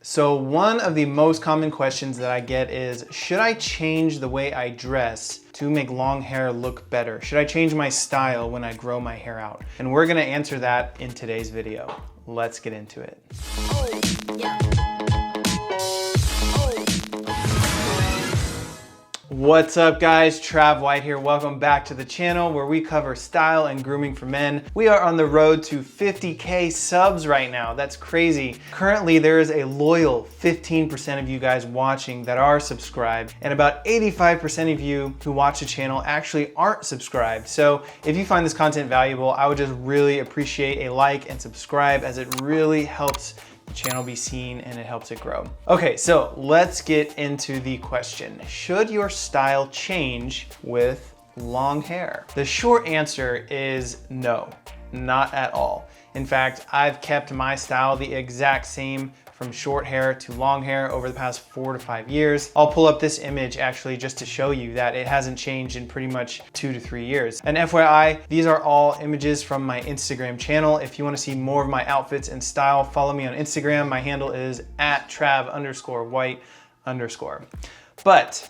So one of the most common questions that I get is, should I change the way I dress to make long hair look better? Should I change my style when I grow my hair out? And we're gonna answer that in today's video. Let's get into it. What's up guys, Trav White here. Welcome back to the channel where we cover style and grooming for men. We are on the road to 50K subs right now. That's crazy. Currently there is a loyal 15% of you guys watching that are subscribed, and about 85% of you who watch the channel actually aren't subscribed. So if you find this content valuable, I would just really appreciate a like and subscribe, as it really helps the channel be seen and it helps it grow. Okay, so let's get into the question. Should your style change with long hair? The short answer is no, not at all. In fact, I've kept my style the exact same from short hair to long hair over the past 4 to 5 years. I'll pull up this image actually just to show you that it hasn't changed in pretty much 2 to 3 years. And FYI, these are all images from my Instagram channel. If you want to see more of my outfits and style, follow me on Instagram. My handle is @Trav_White_. But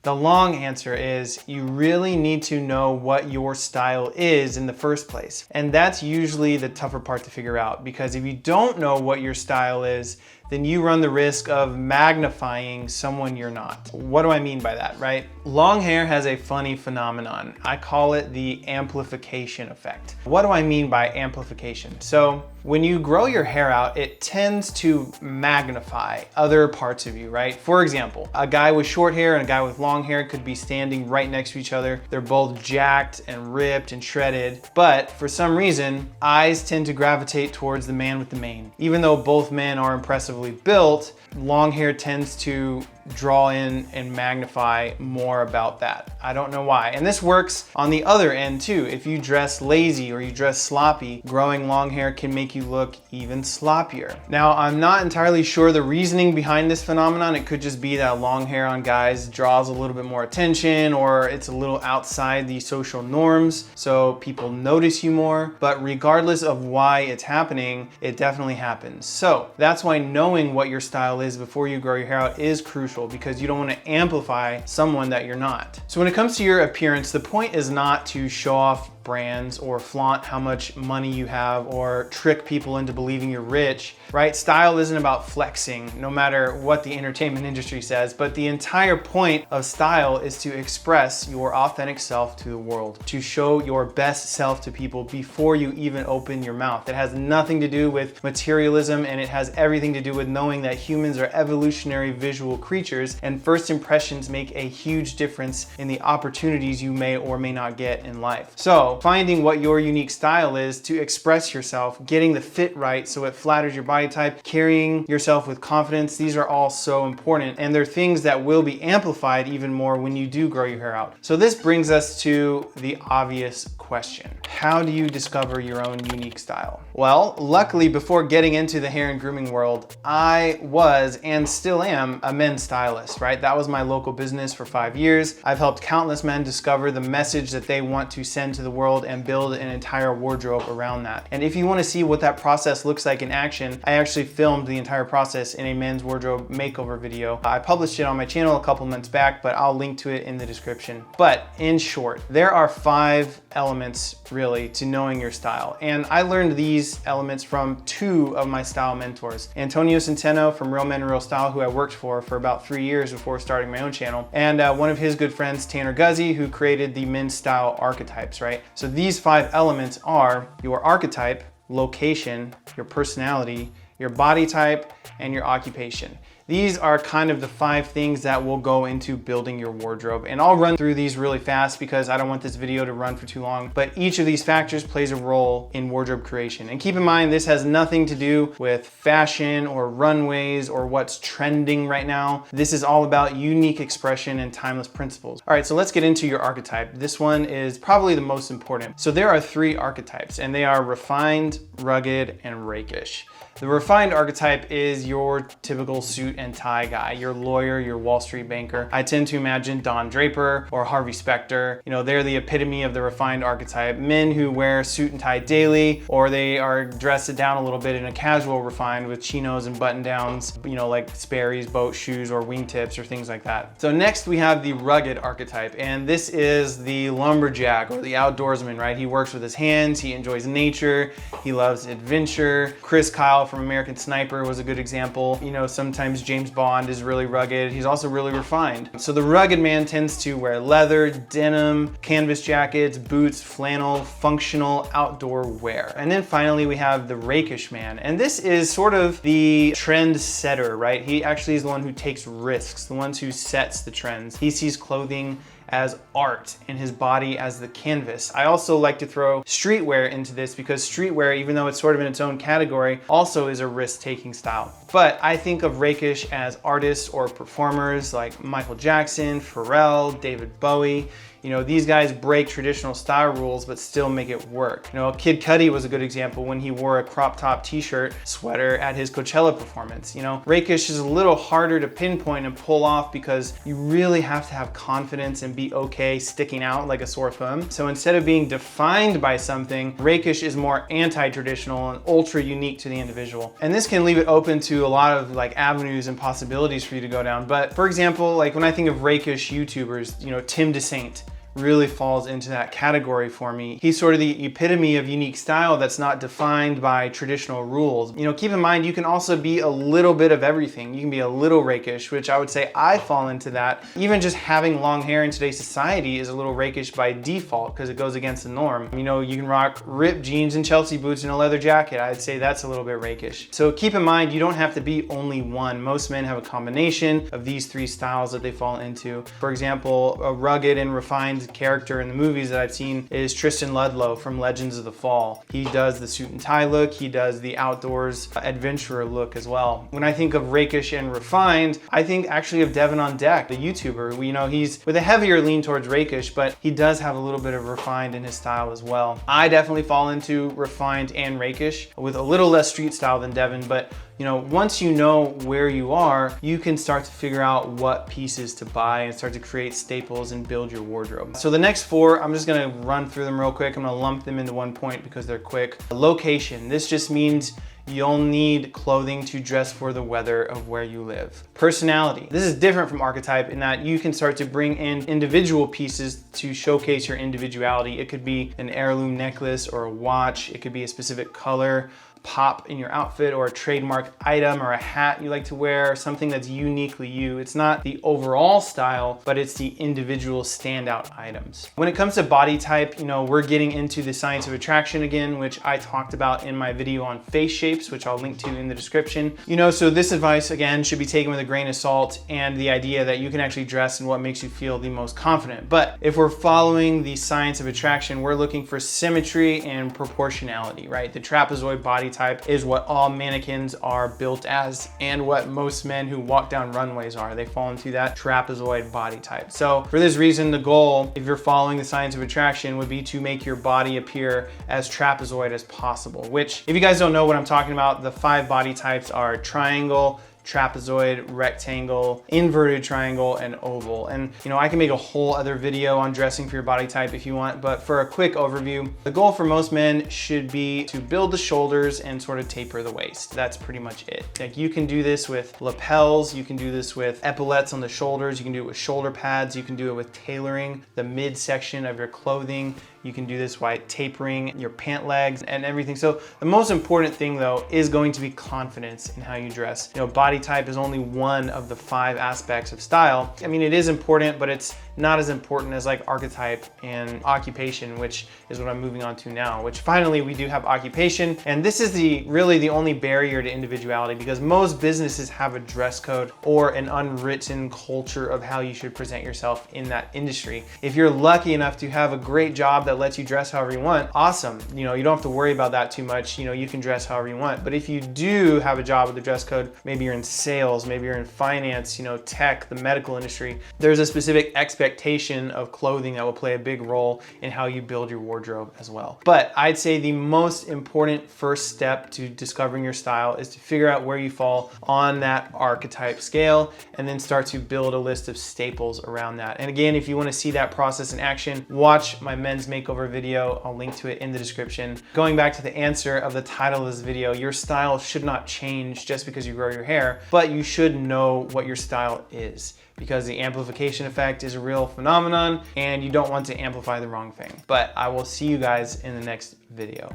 the long answer is you really need to know what your style is in the first place. And that's usually the tougher part to figure out, because if you don't know what your style is, then you run the risk of magnifying someone you're not. What do I mean by that, right? Long hair has a funny phenomenon. I call it the amplification effect. What do I mean by amplification? So when you grow your hair out, it tends to magnify other parts of you, right? For example, a guy with short hair and a guy with long hair could be standing right next to each other. They're both jacked and ripped and shredded, but for some reason, eyes tend to gravitate towards the man with the mane. Even though both men are impressively built, long hair tends to draw in and magnify more about that. I don't know why. And this works on the other end too. If you dress lazy or you dress sloppy, growing long hair can make you look even sloppier. Now, I'm not entirely sure the reasoning behind this phenomenon. It could just be that long hair on guys draws a little bit more attention, or it's a little outside the social norms, so people notice you more. But regardless of why it's happening, it definitely happens. So that's why knowing what your style is before you grow your hair out is crucial, because you don't want to amplify someone that you're not. So when it comes to your appearance, the point is not to show off brands or flaunt how much money you have or trick people into believing you're rich, right? Style isn't about flexing, no matter what the entertainment industry says, but the entire point of style is to express your authentic self to the world, to show your best self to people before you even open your mouth. It has nothing to do with materialism, and it has everything to do with knowing that humans are evolutionary visual creatures, and first impressions make a huge difference in the opportunities you may or may not get in life. So finding what your unique style is to express yourself, getting the fit right so it flatters your body type, carrying yourself with confidence, these are all so important, and they're things that will be amplified even more when you do grow your hair out. So this brings us to the obvious question. How do you discover your own unique style? Well, luckily, before getting into the hair and grooming world, I was and still am a men's stylist, right? That was my local business for 5 years. I've helped countless men discover the message that they want to send to the world and build an entire wardrobe around that. And if you want to see what that process looks like in action, I actually filmed the entire process in a men's wardrobe makeover video. I published it on my channel a couple months back, but I'll link to it in the description. But in short, there are 5 elements really to knowing your style. And I learned these elements from 2 of my style mentors, Antonio Centeno from Real Men Real Style, who I worked for about 3 years before starting my own channel, and one of his good friends, Tanner Guzzi, who created the men's style Archetypes, right? So these 5 elements are your archetype, location, your personality, your body type, and your occupation. These are kind of the 5 things that will go into building your wardrobe. And I'll run through these really fast because I don't want this video to run for too long, but each of these factors plays a role in wardrobe creation. And keep in mind, this has nothing to do with fashion or runways or what's trending right now. This is all about unique expression and timeless principles. All right, so let's get into your archetype. This one is probably the most important. So there are 3 archetypes, and they are refined, rugged, and rakish. The refined archetype is your typical suit and tie guy, your lawyer, your Wall Street banker. I tend to imagine Don Draper or Harvey Specter. You know, they're the epitome of the refined archetype. Men who wear suit and tie daily, or they are dressed down a little bit in a casual refined with chinos and button downs, you know, like Sperry's boat shoes or wingtips or things like that. So next we have the rugged archetype, and this is the lumberjack or the outdoorsman, right? He works with his hands, he enjoys nature, he loves adventure. Chris Kyle from American Sniper was a good example. You know, sometimes James Bond is really rugged. He's also really refined. So the rugged man tends to wear leather, denim, canvas jackets, boots, flannel, functional outdoor wear. And then finally we have the rakish man. And this is sort of the trend setter, right? He actually is the one who takes risks, the one who sets the trends. He sees clothing as art and his body as the canvas. I also like to throw streetwear into this because streetwear, even though it's sort of in its own category, also is a risk-taking style. But I think of rakish as artists or performers like Michael Jackson, Pharrell, David Bowie. You know, these guys break traditional style rules but still make it work. You know, Kid Cudi was a good example when he wore a crop top t-shirt sweater at his Coachella performance. You know, rakish is a little harder to pinpoint and pull off because you really have to have confidence and be okay sticking out like a sore thumb. So instead of being defined by something, rakish is more anti-traditional and ultra unique to the individual. And this can leave it open to a lot of like avenues and possibilities for you to go down. But for example, like when I think of rakish YouTubers, you know, Tim DeSaint really falls into that category for me. He's sort of the epitome of unique style that's not defined by traditional rules. You know, keep in mind, you can also be a little bit of everything. You can be a little rakish, which I would say I fall into that. Even just having long hair in today's society is a little rakish by default because it goes against the norm. You know, you can rock ripped jeans and Chelsea boots and a leather jacket. I'd say that's a little bit rakish. So keep in mind, you don't have to be only one. Most men have a combination of these three styles that they fall into. For example, a rugged and refined character in the movies that I've seen is Tristan Ludlow from Legends of the Fall. He does the suit and tie look, he does the outdoors adventurer look as well. When I think of rakish and refined, I think actually of Devin on Deck, the YouTuber. You know, he's with a heavier lean towards rakish, but he does have a little bit of refined in his style as well. I definitely fall into refined and rakish with a little less street style than Devin, but you know, once you know where you are, you can start to figure out what pieces to buy and start to create staples and build your wardrobe. So the next four, I'm just gonna run through them real quick. I'm gonna lump them into one point because they're quick. Location, this just means you'll need clothing to dress for the weather of where you live. Personality, this is different from archetype in that you can start to bring in individual pieces to showcase your individuality. It could be an heirloom necklace or a watch. It could be a specific color, pop in your outfit, or a trademark item or a hat you like to wear, something that's uniquely you. It's not the overall style, but it's the individual standout items. When it comes to body type, you know, we're getting into the science of attraction again, which I talked about in my video on face shapes, which I'll link to in the description. You know, so this advice again should be taken with a grain of salt and the idea that you can actually dress in what makes you feel the most confident. But if we're following the science of attraction, we're looking for symmetry and proportionality, right? The trapezoid body type is what all mannequins are built as and what most men who walk down runways are. They fall into that trapezoid body type. So for this reason, the goal, if you're following the science of attraction, would be to make your body appear as trapezoid as possible, which if you guys don't know what I'm talking about, the 5 body types are triangle, trapezoid, rectangle, inverted triangle, and oval. And you know, I can make a whole other video on dressing for your body type if you want, but for a quick overview, the goal for most men should be to build the shoulders and sort of taper the waist. That's pretty much it. Like you can do this with lapels, you can do this with epaulettes on the shoulders, you can do it with shoulder pads, you can do it with tailoring the midsection of your clothing. You can do this by tapering your pant legs and everything. So the most important thing though is going to be confidence in how you dress. You know, body type is only one of the 5 aspects of style. I mean, it is important, but it's not as important as like archetype and occupation, which is what I'm moving on to now, which finally we do have occupation. And this is really the only barrier to individuality because most businesses have a dress code or an unwritten culture of how you should present yourself in that industry. If you're lucky enough to have a great job that that lets you dress however you want, awesome. You know, you don't have to worry about that too much. You know, you can dress however you want. But if you do have a job with a dress code, maybe you're in sales, maybe you're in finance, you know, tech, the medical industry, there's a specific expectation of clothing that will play a big role in how you build your wardrobe as well. But I'd say the most important first step to discovering your style is to figure out where you fall on that archetype scale and then start to build a list of staples around that. And again, if you want to see that process in action, watch my men's makeover video. I'll link to it in the description. Going back to the answer of the title of this video, your style should not change just because you grow your hair, but you should know what your style is, because the amplification effect is a real phenomenon and you don't want to amplify the wrong thing. But I will see you guys in the next video.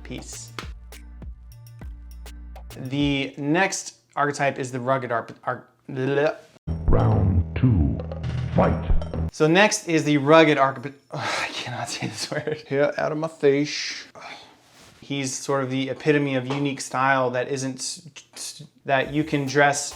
Peace. The next archetype is the rugged Round 2, fight. So next is the rugged archetype. I cannot say this word. Get out of my face. He's sort of the epitome of unique style that isn't, that you can dress